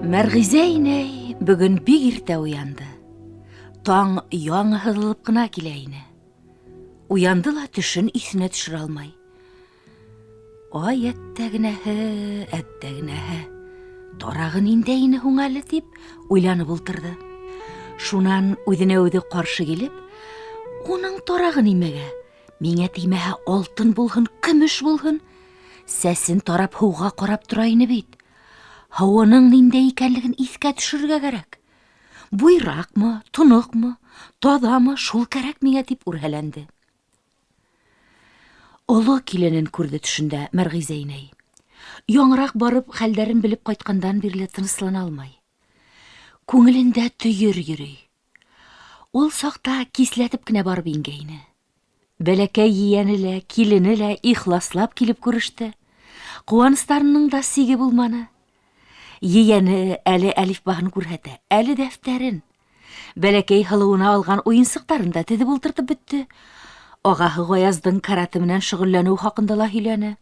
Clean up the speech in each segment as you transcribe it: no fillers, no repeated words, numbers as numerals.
Мәрғизә инәй бөгөн бик иртә уянды. Таң яңы һыҙылып ҡына килә ине. Уянды ла төшөн иҫенә төшөрә алмай. Ай, әттәгенәһе. Торағы ниндә ине һуң әле тип уйланып ултырҙы. Шунан үҙенә үҙе ҡаршы килеп, уның торағы нимәгә? Миңә теймәһә алтын булһын, көмөш булһын. Сәсен тарап һыуға ҡарап тора ине бит. Һауаның ниндә икәнлеген иҫкә төшөргә кәрәк. Буйраҡмы, тоноҡмо, таҙамы, шул кәрәк миңә тип үрһәләнде. Оло киленен күрҙе төшөндә Мәрғизә инәй. Яңыраҡ барып, хәлдәрен белеп ҡайтҡандан бирле тыныслана алмай. Күңелендә төйөр йөрөй. Ул саҡта кисләтеп кенә барып ингәйне. Бәләкәй ейәне лә, килене лә ихласлап килеп күреште. Ҡыуаныстарының да сиге булманы. Ейәне әле әлифбаһын күрһәтә, әле дәфтәрен. Бәләкәй һылыуына алған уйынсыҡтарын да теҙеп ултыртып бөттө. Ағаһы Ғаяздың караты менән шөғөлләнеү хаҡында ла һөйләне.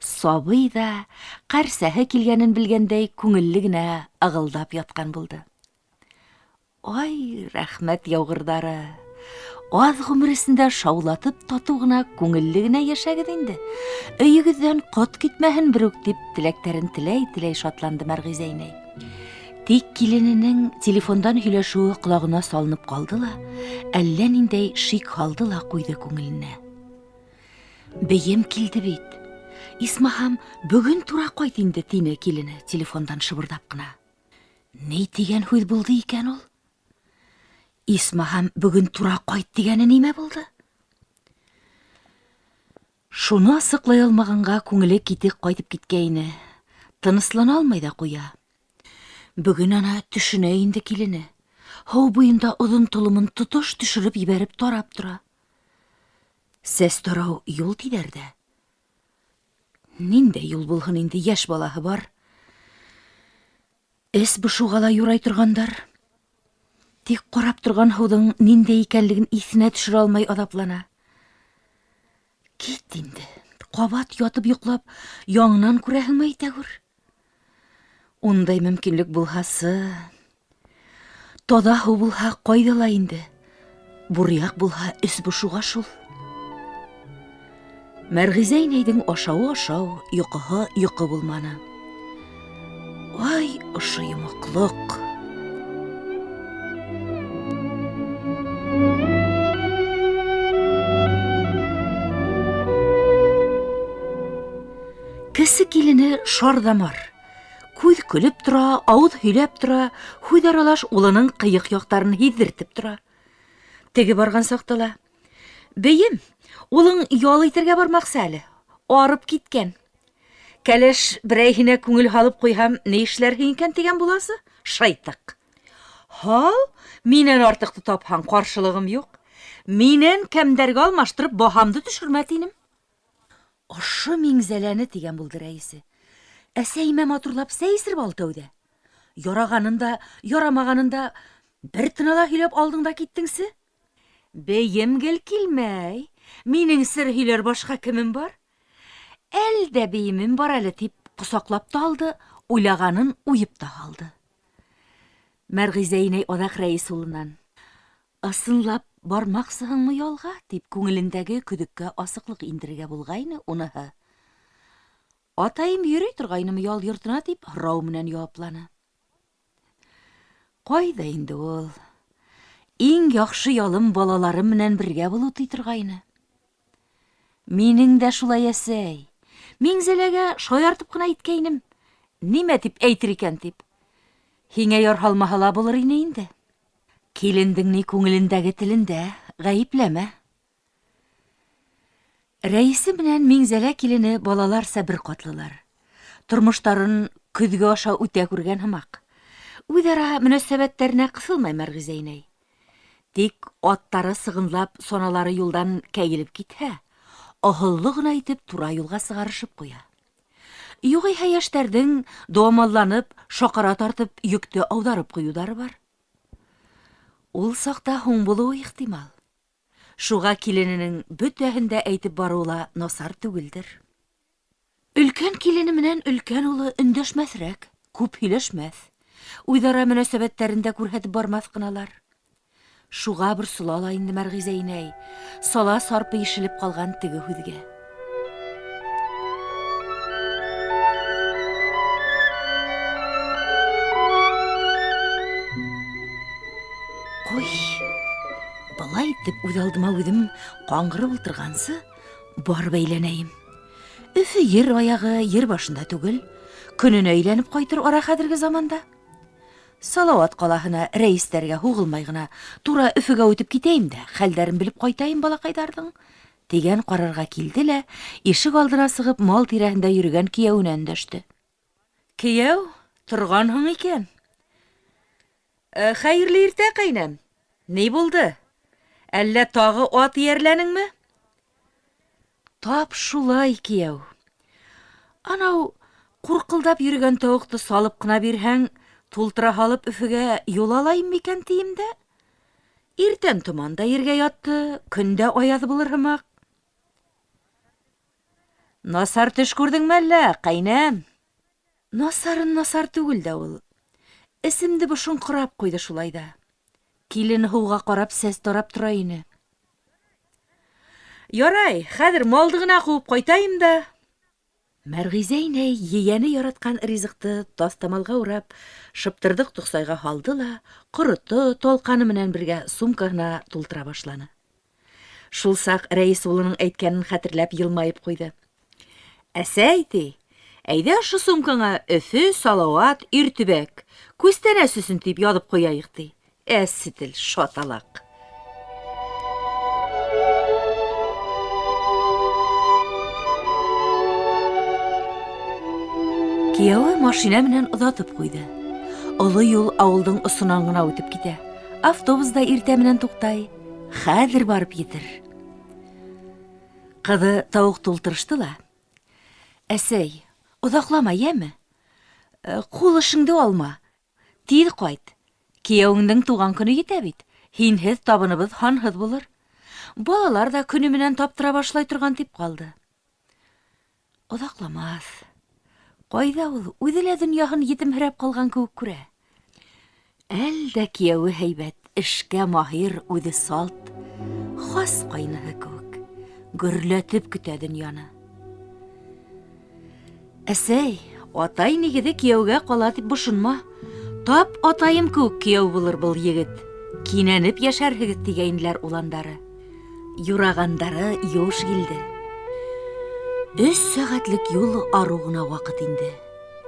Сабый ҙа ҡәрсәһе килгәнен белгәндәй күңелле генә ағылдап ятҡан булды. Ай, рәхмәт яуғырҙары! Аҙ ғүмер эсендә шаулатып татыу ғына, күңелле генә йәшәгеҙ инде. Өйөгөҙҙән ҡот китмәһен берүк тип теләктәрен теләй шатланды Мәрғизә инәй. Тик килененең телефондан һөйләшеүе ҡолағына салынып ҡалды ла, әллә ниндәй шик һалды ла ҡуйҙы күңеленә. Бейем килде бит. Исмаһам, бөгөн тура ҡайт инде, тине килене телефондан шыбырҙап ҡына. Ни тигән һүҙ булды икән ул? Исмаһам, бөгөн тура ҡайт тигәне нимә булды? Шуны асыҡлай алмағанға күңеле китек ҡайтып киткәйне. Тыныслана алмай да ҡуя. Бөгөн ана төшөнә инде килене. Һыу буйында оҙон толомон тотош төшөрөп ебәреп тарап тора. Сәс тарау юл тиҙәр ҙә. Ниндәй юл булһын инде, йәш балаһы бар. Эс бошоуға ла юрай торғандар. Тик ҡарап торған һыуҙың ниндәй икәнлеген иҫенә төшөрә алмай аҙаплана. Кит инде, ҡабат ятып йоҡлап, яңынан күрәһеңме әйтәгүр? Ундай мөмкинлек булһасы, таҙа һыу булһа ҡайҙа ла инде, буръяҡ булһа эс бошоуға шул. Мәрғизә инәйҙең ашауы ашау, йоҡоһо йоҡо булманы. Ай, ошо йомоҡлоҡ! Кесе килене шарҙамар. Күҙ көлөп тора, ауыҙ һөйләп тора, һүҙ аралаш улының ҡыйыҡ яҡтарын һиҙҙертеп тора. Теге барған саҡта ла: «Бейем, улың ял итергә бармаҡсы әле, арып киткән. Кәләш берәйһенә күңел һалып ҡуйһам, ни эшләрһең икән тигән буласы? Шайтыҡ!» «Һал, минән артыҡты тапһаң, ҡаршылығым юҡ. Минән кәмдәргә алмаштырып баһамды төшөрмә тинем». Ошо миңзәләне тигән булды рәйесе. Әсәйемә матурлап сәй эсереп ал тәүҙә. Ярағанын да, ярамағанын да бер тынала һөйләп алдың да киттеңсе. Бейем гел килмәй. Минең сер һөйләр башҡа кемем бар? Әлдә бейемем бар әле тип ҡосаҡлап та алды, уйлағанын уйып та һалды. Мәрғизә инәй аҙаҡ рәйес улынан: «Ысынлап бармаҡсыһыңмы ялға?» тип күңелендәге көҙөккә асыҡлыҡ индерергә булғайны уныһы. «Атайым йөрөй торғайнымы ял йортона?» тип һорау менән яуапланы. Ҡайҙа инде ул? Иң яҡшы ялым балаларым менән бергә булыу тый торғайны. Минең дә шулай, әсәй. Миңзәләгә шаяртып ҡына иткәйнем. Нимә тип әйтер икән тип. Һиңә ярһалмаһа ла булыр ине инде. Килендең ни күңелендәге телендә, ғәйепләмә. Рәйесе менән Миңзәлә килене балаларса бер ҡатлылар. Тормоштарын көҙгө аша үтә күргән һымаҡ. Үҙ-ара мөнәсәбәттәренә ҡыҫылмай Мәрғизә инәй. Тик аттары сығынлап, соналары юлдан кәйелеп китһә, аһыллы ғына итеп тура юлға сығарышып ҡуя. Юғиһә йәштәрҙең доамалланып, шаҡара тартып, йөктө ауҙарып ҡуйыуҙары бар. Ул саҡта һуң булыуы ихтимал. Шуға килененең бөтәһен дә әйтеп барыуы ла насар түгелдер. Өлкән килене менән өлкән улы өндәшмәҫрәк, күп һөйләшмәҫ. Уйдара мөнәсәбәттәрендә күрһәтеп бармаҫ кыналар. Шуға борсола ла инде Мәрғизә инәй, сала сарпы ишелеп ҡалған теге һүҙгә. Ҡуй, былай итеп үҙ алдыма үҙем ҡаңғырып ултырғансы, бар бәйләнәйем. Өфө ер аяғы ер башында түгел, көнөнә әйләнеп ҡайтыр ара хәҙерге заманда. Салауат ҡалаһына рәйестәргә һуғылмай ғына тура Өфөгә үтеп китәйем дә, хәлдәрен белеп ҡайтайым балаҡайҙарҙың, тигән ҡарарға килде лә, ишек алдына сығып мал тирәһендә йөрөгән кейәүенә өндәште. Кейәү, торғанһың икән. Хәйерле иртә, ҡәйнәм. Ни булды? Әллә тағы ат ерләнеңме? Тап шулай, кейәү. Анау ҡурҡылдап йөрөгән тауыҡты салып ҡына бирһәң, тултыра һалып Өфөгә юл алайым микән тием дә? Иртән томанда ергә ятты, көндә аяҙ булыр һымаҡ. Насар төш күрҙеңме әллә, ҡәйнәм? Насарын насар түгел дә ул. Эсемде бошонҡорап ҡуйҙы шулайҙа. Килен һыуға ҡарап сәс тарап тора ине. Ярай, хәҙер малды ғына ҡыуып ҡайтайым да. Мәрғизә инәй ейәне яратҡан ризыҡты таҫтамалға урап, шыптырҙыҡ тоҡсайға һалды ла, ҡорото, талҡаны менән бергә сумкаһына тултыра башланы. Шул саҡ рәйес улының әйткәнен хәтерләп йылмайып ҡуйҙы. Әсәй, ти, әйҙә ошо сумкаңа Өфө, Салауат, Иртүбәк, Күстәнәс өсөн тип яҙып ҡуяйыҡ, ти. Әсетел, шаталаҡ. Кейәүе машина менән оҙатып ҡуйҙы. Оло юл ауылдың осонан ғына үтеп китә. Автобус да иртә менән туҡтай. Хәҙер барып етер. Ҡыҙы тауыҡ тултырышты ла. Әсәй, оҙаҡлама, йәме? Ҡул эшеңде алма. Тиҙ ҡайт. Кейәүеңдең туған көнө етә бит. Һинһеҙ табыныбыҙ һанһыҙ булыр. Балалар да көнө менән таптыра башлай торған тип ҡалды. Оҙаҡламаҫ. Ҡайҙа ул, үҙе лә донъяһын етемһерәп ҡалған кеүек күрә. Әлдә кейәүе һәйбәт, эшкә маһир, үҙе салт. Хас ҡайныһы кеүек. Гөрләтеп көтә донъяны. Әсәй, атай нигеҙе кейәүгә ҡала тип бошонма. Тап атайым кеүек кейәү булыр был егет. Кинәнеп йәшәрһегеҙ тигәйнеләр уландары. Юрағандары юш килде. 3 сәғәтлек юл арыу ғына ваҡыт инде.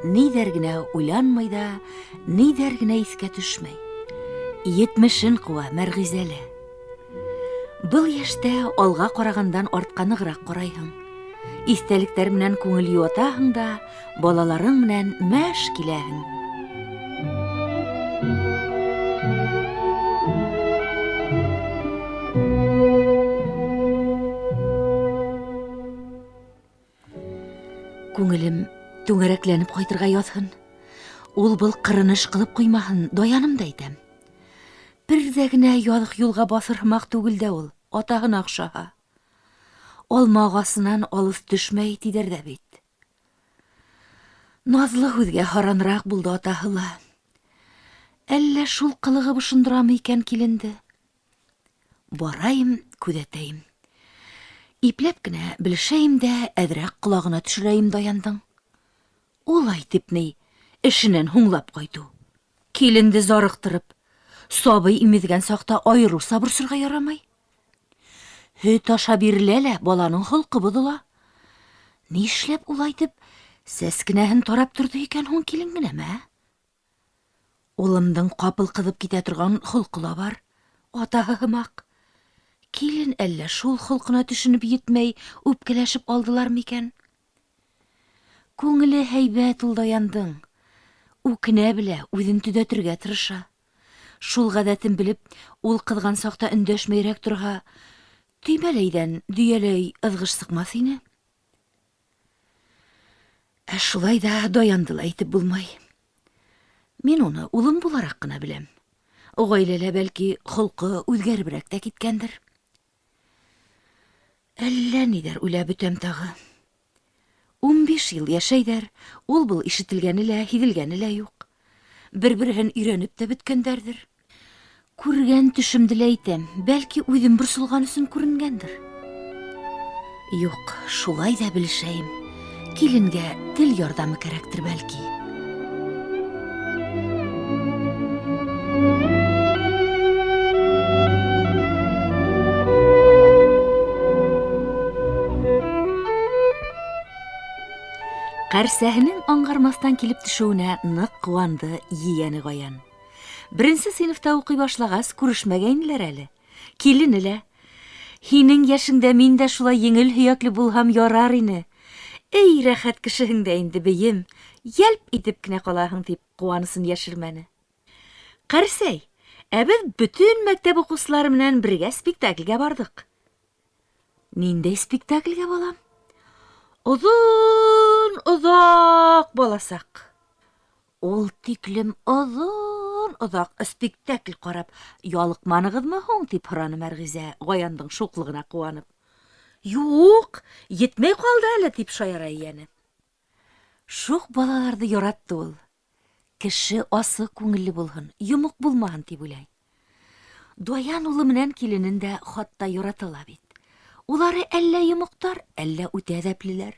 Ниҙәр генә уйланмай да, ниҙәр генә иҫкә төшмәй. 70-ен ҡыуа Мәрғизәле. Был йәштә алға ҡарағандан артҡанығыраҡ ҡарайһың. Иҫтәлектәр менән күңел йыуатаһың да, балаларың менән мәш киләһең. Күңелем түңәрәкләнеп ҡайтырға яҙһын. Ул был ҡырыныш ҡылып ҡуймаһын, даяным да әйтәм. Берҙә генә яҙыҡ юлға баҫыр һымаҡ түгел дә ул, атаһына оҡшаһа. Алма ағасынан алыҫ төшмәй тиҙәр ҙә бит. Наҙлы һүҙгә һараныраҡ булды атаһы ла. Әллә шул ҡылығы бошондорамы икән киленде? Барайым, күҙәтәйем. Ипләп кенә белешәйем дә, әҙерәк ҡолағына төшөрәйем даяндың. Улай тип ни, эшенән һуңлап ҡайту. Киленде зарыҡтырып, сабый имеҙгән саҡта айырыуса борсорға ярамай. Һөт аша бирелә лә, баланың холҡо боҙола. Нишләп улай тип, сәскенәһен тарап торҙо икән һуң килен генәме? Улымдың ҡапыл ҡыҙып китә торған холҡо ла бар, атаһы һымаҡ. Килен әллә шул холҡона төшөнөп етмәй, үпкәләшеп алдылар микән? Күңеле һәйбәт ул даяндың. Үкенә белә, үҙен төҙәтергә тырыша. Шул ғәҙәтен белеп, ул ҡыҙған саҡта өндәшмәйерәк торһа, төймәләйҙән дөйәләй ыҙғыш сыҡмаҫ ине. Ә шулай да даянды ла әйтеп булмай. Мин уны улым булараҡ ҡына беләм. Ғаиләлә бәлки холҡо үҙгәреберәк тә киткәндер. Әллә ниҙәр уйлап бөтәм тағы. 15 йыл йәшәйҙәр, ул был ишетелгәне лә, һиҙелгәне лә юҡ. бер-берһен өйрәнеп тә беткәндәрдер. Күргән төшемде лә әйтәм, бәлки үҙем борсолған өсөн күренгәндер. Юк, шулай да белешәйем. Киленгә тел ярдамы кәрәктер бәлки. Ҡәрсәһенең аңғармастан килеп төшөүенә ныҡ ҡыуанды ейәне Гаян. Беренсе сыйныфта уҡый башлағас, күрешмәгәйнеләр әле. Килене лә: «Һинең йәшеңдә мин дә шулай еңел һөйәкле булһам ярар ине. Эй, рәхәт кешеһең дә инде, бейем, йәлп итеп кенә ҡалаһың», тип ҡыуанысын йәшермәне. «Ҡәрсәй, беҙ бөтөн мәктәп уҡыусылары менән бергә спектаклгә барҙыҡ». «Ниндәй спектаклгә, балам?» «Оҙон, оҙаҡ баласаҡ». «Ул тиклем оҙон, оҙаҡ спектакль ҡарап ялыҡманығыҙмы һуң?» тип һораны Мәрғизә, Гаяндың шуҡлығына ҡыуанып. «Юҡ, етмәй ҡалды әле», тип шаяра ейәне. Шуҡ балаларҙы яратты ул. Кеше асы күңелле булһын, йомоҡ булмаһын тип уйлай. Даян улы менән киленен дә хатта яратыла бит. Улары әллә йомоҡтар, әллә үтә әҙәплеләр.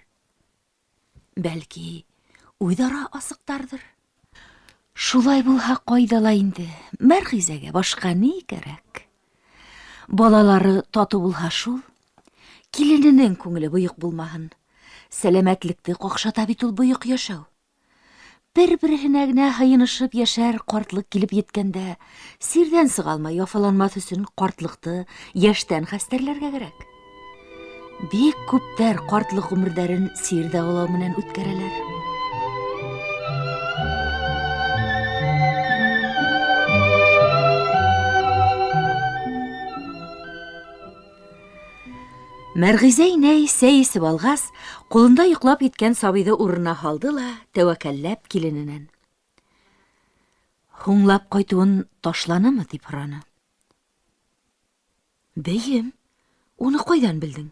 Бәлки, үҙара асыҡтарҙыр. Шулай булһа ҡайҙа ла инде, Мәрғизәгә башҡа ни кәрәк? Балалары тату булһа шул, килененең күңеле бойоҡ булмаһын. Сәләмәтлекте ҡаҡшата бит ул бойоҡ йәшәү. Бер-береһенә генә һыйынышып йәшәр ҡартлыҡ килеп еткәндә, сирҙән сығалмай яфаланмаҫ өсөн ҡартлыҡты йәштән хәстәрләргә кәрәк. Бик күптәр ҡартлыҡ ғүмерҙәрен сирҙә олау менән үткәрәләр. Мәрғизә инәй сәй эсеп алғас, ҡулында йоҡлап еткән сабыйҙы урынына һалды ла, тәүәкәлләп килененән: «Һуңлап ҡайтыуын ташланымы?» тип һораны. «Бейем, уны ҡайҙан белдең?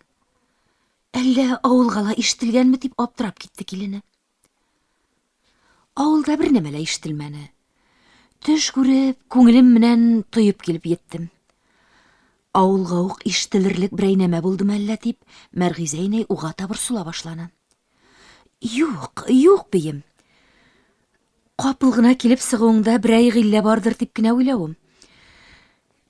Әллә ауылға ла ишетелгәнме?» тип аптырап китте килене. Ауылда бер нәмә лә ишетелмәне. Төш күреп, күңелем менән тойоп килеп еттем. Ауылға уҡ ишетелерлек берәй нәмә булдымы әллә тип, Мәрғизә инәй уға табырсыла башланы. «Юҡ, юҡ, бейем. Ҡапыл ғына килеп сығыуыңда берәй ғиллә барҙыр тип кенә уйлауым.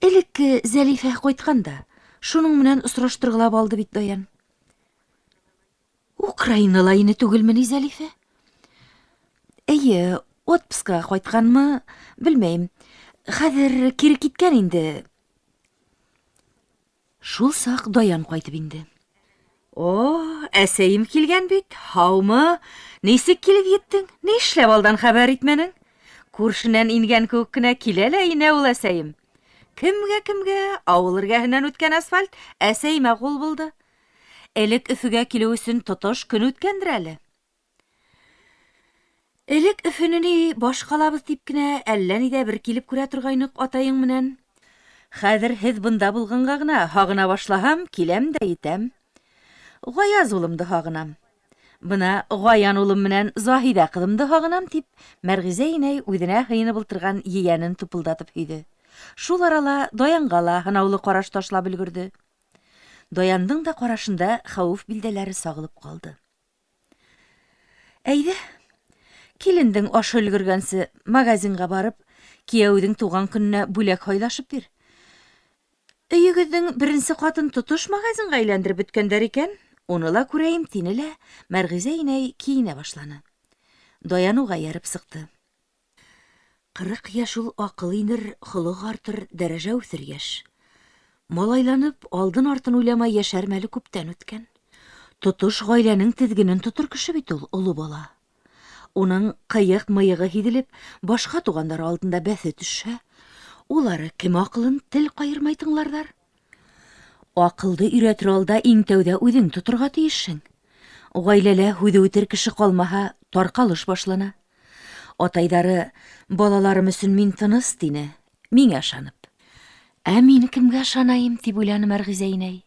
Элекке Зәлифә ҡайтҡанда, шуның менән осраштырғылап алды бит Даян». «Украинала ине түгелме ни Зәлифә?» «Эйе, отпускка ҡайтҡанмы, белмәйем. Хәҙер кире киткән инде». Шул саҡ Даян ҡайтып инде. «О, әсәйем килгән бит. Һаумы? Нисек килеп еттең? Ни эшләп алдан хәбәр итмәнең? Күршенән ингән кеүек кенә килә лә инә ул әсәйем. Кемгә, ауыл эргәһенән үткән асфальт әсәйемә ҡул булды. Элек Өфөгә килеү өсөн тотош көн үткәндер әле». «Элек Өфөнө ни башҡалабыҙ тип кенә әллә ниҙә бер килеп күрә торғайныҡ атайың менән. Хәҙер һеҙ бында булғанға ғына һағына башлаһам, киләм дә етәм. Гаяз улымды һағынам. Бына Гаян улым менән Заһиҙә ҡыҙымды һағынам», тип Мәрғизә инәй үҙенә һыйынып ултырған ейәнен тупылдатып һөйҙө. Шул арала Даянға ла һынаулы ҡараш ташлап өлгөрҙө. Даяндың да ҡарашында хәүеф билдәләре сағылып ҡалды. «Әйҙә, килендең ашы өлгөргәнсе магазинға барып, кейәүҙең тыуған көнөнә бүләк һайлашып бир. Өйөгөҙҙөң беренсе ҡатын тотош магазинға әйләндереп бөткәндәр икән, уны ла күрәйем», тине лә Мәрғизә инәй кейенә башланы. Даян уға ярып сыҡты. 40 йәш ул аҡыл инер, холоҡ артыр, дәрәжә үҫер йәш. Малайланып, алдын-артын уйламай йәшәр мәле күптән үткән. Тотош ғаиләнең теҙгенен тотор кеше бит ул, оло бала. Уның ҡыйыҡ-мыйығы һиҙелеп, башҡа туғандары алдында бәҫе төшһә, улары кем аҡылын тел ҡайырмай тыңларҙар? Аҡылды өйрәтер алда иң тәүҙә үҙең тоторға тейешһең. Ғаиләлә һүҙе үтер кеше ҡалмаһа, тарҡалыш башлана. Атайҙары, балаларым өсөн мин тыныс, тине, миңә ышанып. Ә мин кемгә ышанайым, тип уйланы Мәрғизә инәй.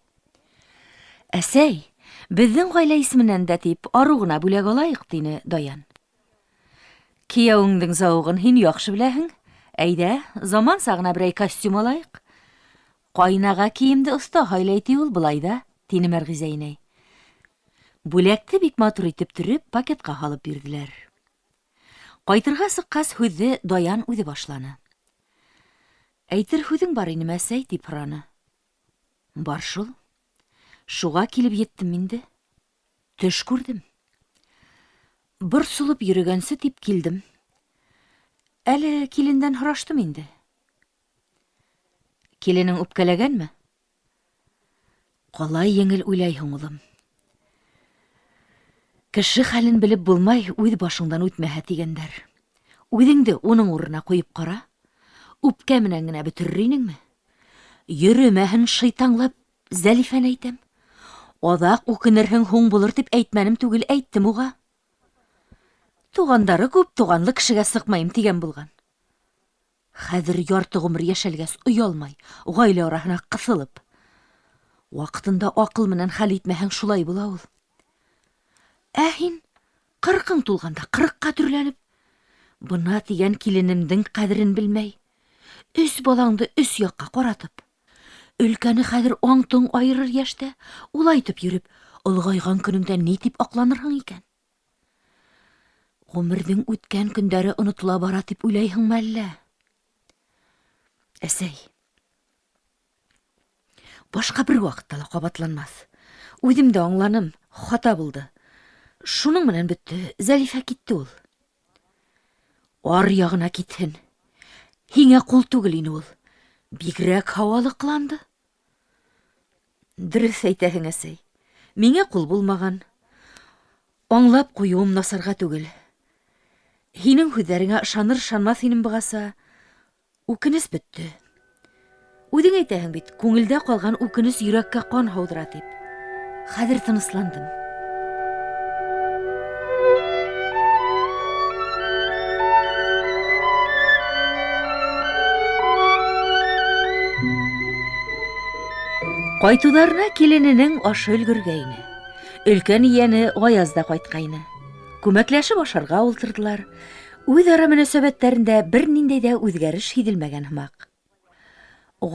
«Әсәй, беҙҙең ғаилә исеменән дә тип, арыу ғына бүләк алайыҡ», тине Даян. Кияуыңдың зауығын һин яҡшы беләһең. Әйдә, заман сағына берәй костюм алайыҡ. Ҡайнаға кейемде оста һайлай ти ул былайҙа, тине Мәрғизә инәй. Бүләкте бик матур итеп төрөп, пакетҡа һалып бирҙеләр. Ҡайтырға сыҡҡас, һүҙҙе Даян үҙе башланы. Әйтер һүҙең бар ине, мәсәй, тип һораны. Бар шул. Шуға килеп еттем инде. Төш күрҙем. Борсолоп йөрөгәнсе тип килдем. Әле килендән һораштым инде. Киленең үпкәләгәнме? Ҡалай еңел уйлайһың, улым. Кеше хәлен белеп булмай, үҙ башыңдан үтмәһә тигәндәр. Үҙеңде уның урына ҡуйып ҡара. Үпкә менән генә бөтөрөр инеңме? Йөрөмәһен шыйтанлап, Зәлифәне әйтәм. Аҙаҡ үкенерһең, һуң булыр тип әйтмәнем түгел, әйттем уға. Туғандары күп, туғанлы кешегә сыҡмайым тигән булған. Хәҙер ярты ғүмер йәшәлгәс оялмай, ғаилә араһына ҡыҫылып. Ваҡытында аҡыл менән хәл итмәһәң, шулай була ул. Ә һин 40 тулғанда 40-ҡа төрләнеп, бына тигән киленемдең ҡәҙерен белмәй, 3 балаңды 3 яҡҡа ҡаратып. Өлкәне хәҙер аң-тоң айырыр йәштә, улайтып йөрөп, олғайған көнөңдә ни тип аҡланырһың икән? Ғүмерҙең үткән көндәре онотола бара тип уйлайһыңмы әллә? Әсәй, башҡа бер ваҡытта ла ҡабатланмаҫ. Үҙем дә аңланым, хата булды. Шуның менән бөттө, Зәлифә китте ул. Ар яғына китһен. Һиңә ҡул түгел ине ул. Бигерәк һауалы ҡыланды. Дөрөҫ әйтәһең, әсәй. Миңә ҡул булмаған. Аңлап ҡуйыуым насарға түгел. Һинең һүҙҙәреңә ышаныр-ышанмаҫ инем бығаса. Үкенес бөттө. Үҙең әйтәһең бит, күңелдә ҡалған үкенес йөрәккә ҡан һауҙыра тип. Хәҙер тынысландым. Ҡайтыуҙарына килененең ашы өлгөргәйне. Өлкән ейәне Ғаязда ҡайтҡайны. Күмәкләшеп ашарға ултырҙылар. Үҙ-ара мөнәсәбәттәрендә бер ниндәй ҙә үҙгәреш һиҙелмәгән һымаҡ.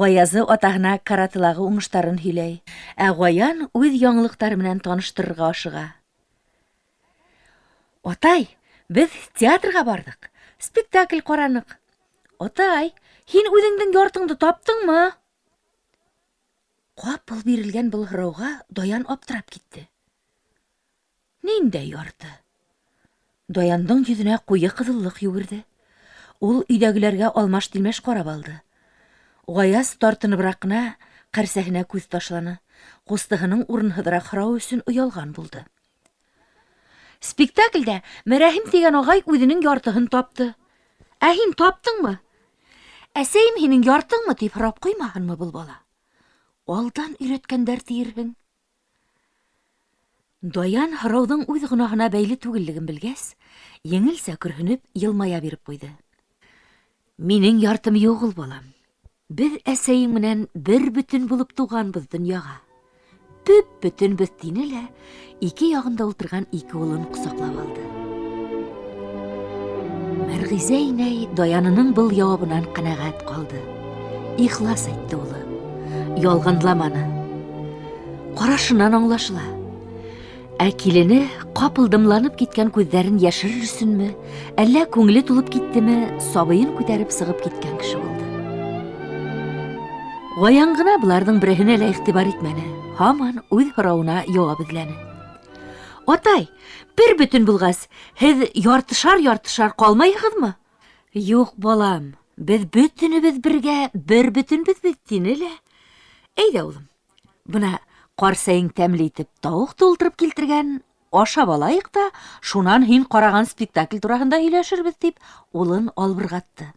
Ғаязы атаһына каратылағы уңыштарын һөйләй, ә Ғаян үҙ яңылыҡтары менән таныштырырға ашыға. Атай, беҙ театрға барҙыҡ, спектакль ҡараныҡ. Атай, һин үҙеңдең яртыңды таптыңмы? Ҡапыл бирелгән был һорауға Даян аптырап китте. Ниндәй ярты? Даяндың йөҙөнә ҡуйы ҡыҙыллыҡ йүгерҙе. Ул өйҙәгеләргә алмаш-тилмәш ҡарап алды. Ғаяз тартыныбыраҡ ҡына ҡәрсәһенә күҙ ташланы. Ҡустыһының урынһыҙыраҡ һорауы өсөн оялған булды. Спектаклдә Мәрәһим тигән ағай үҙенең яртыһын тапты. Ә һин таптыңмы? Әсәйем һинең яртыңмы тип һорап ҡуймаһынмы был бала? Алдан өйрәткәндәр тиерһең. Даян һорауҙың үҙ гонаһына бәйле түгеллеген белгәс, еңелсә көрһөнөп, йылмая биреп ҡуйҙы. Минең яртым юҡ ул, балам. Беҙ әсәйең менән бер бөтөн булып тыуғанбыҙ донъяға. Бөтөнбөҙ, тине лә, ике яғында ултырған ике улын ҡосаҡлап алды. Мәрғизә инәй Даянының был яуабынан ҡәнәғәт ҡалды. Ихлас әйтте улы. Ялғанламаны. Ҡарашынан аңлашыла. Ә килене ҡапыл дымланып киткән күҙҙәрен йәшерер өсөнмө, әллә күңеле тулып киттеме, сабыйын күтәреп сығып киткән кеше булды. Ғаян ғына быларҙың береһенә лә иғтибар итмәне. Һаман үҙ һорауына яуап эҙләне. Атай, бер бөтөн булғас, һеҙ яртышар ҡалмайһығыҙмы? Юҡ, балам, беҙ бөтөнөбөҙ бергә бер бөтөнбөҙ бит, тине лә. Әйҙә, улым, бына ҡарсайың тәмле итеп тауыҡ тултырып килтергән, ашап алайыҡ та, шунан һин ҡараған спектакль тураһында һөйләшербеҙ тип, улын албырғатты.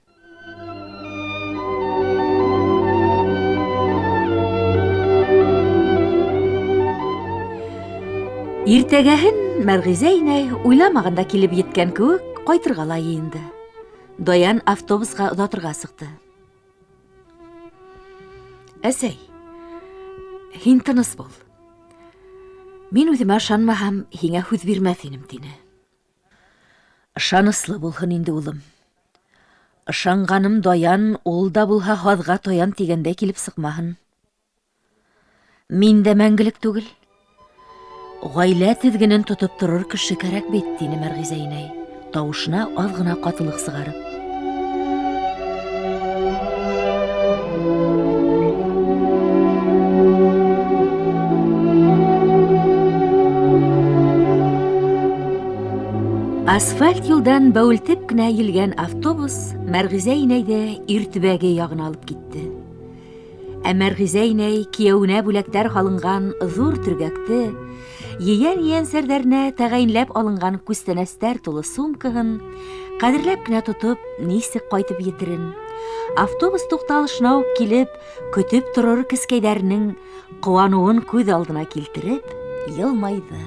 Иртәгәһен Мәрғизә инәй уйламағанда килеп еткән кеүек ҡайтырға ла йыйынды. Даян автобусҡа оҙатырға сыҡты. Әсәй, һин тыныс бул. Мин үҙемә ышанмаһам, һиңә һүҙ бирмәҫ инем, тине. Ышаныслы булһын инде улым. Ышанғаным даян, ул да булһа һаҙға тоян тигәндәй килеп сыҡмаһын. Мин дә мәңгелек түгел. Ғаилә теҙгенен тотоп торор кеше кәрәк бит, тине Мәрғизә инәй, тауышына аҙ ғына ҡатылыҡ сығарып. Асфальт юлдан бәүелтеп кенә елгән автобус Мәрғизә инәйҙе иртүбәге яғына алып китте. Ә Мәрғизә инәй кейәүенә бүләктәр һалынған ҙур төргәкте, ейән-ейәнсәрҙәренә тәғәйенләп алынған күстәнәстәр тулы сумкаһын ҡәҙерләп кенә тотоп, нисек ҡайтып етерен, автобус туҡталышына уҡ килеп, көтөп торор кескәйҙәренең ҡыуаныуын күҙ алдына килтереп, йылмайҙы.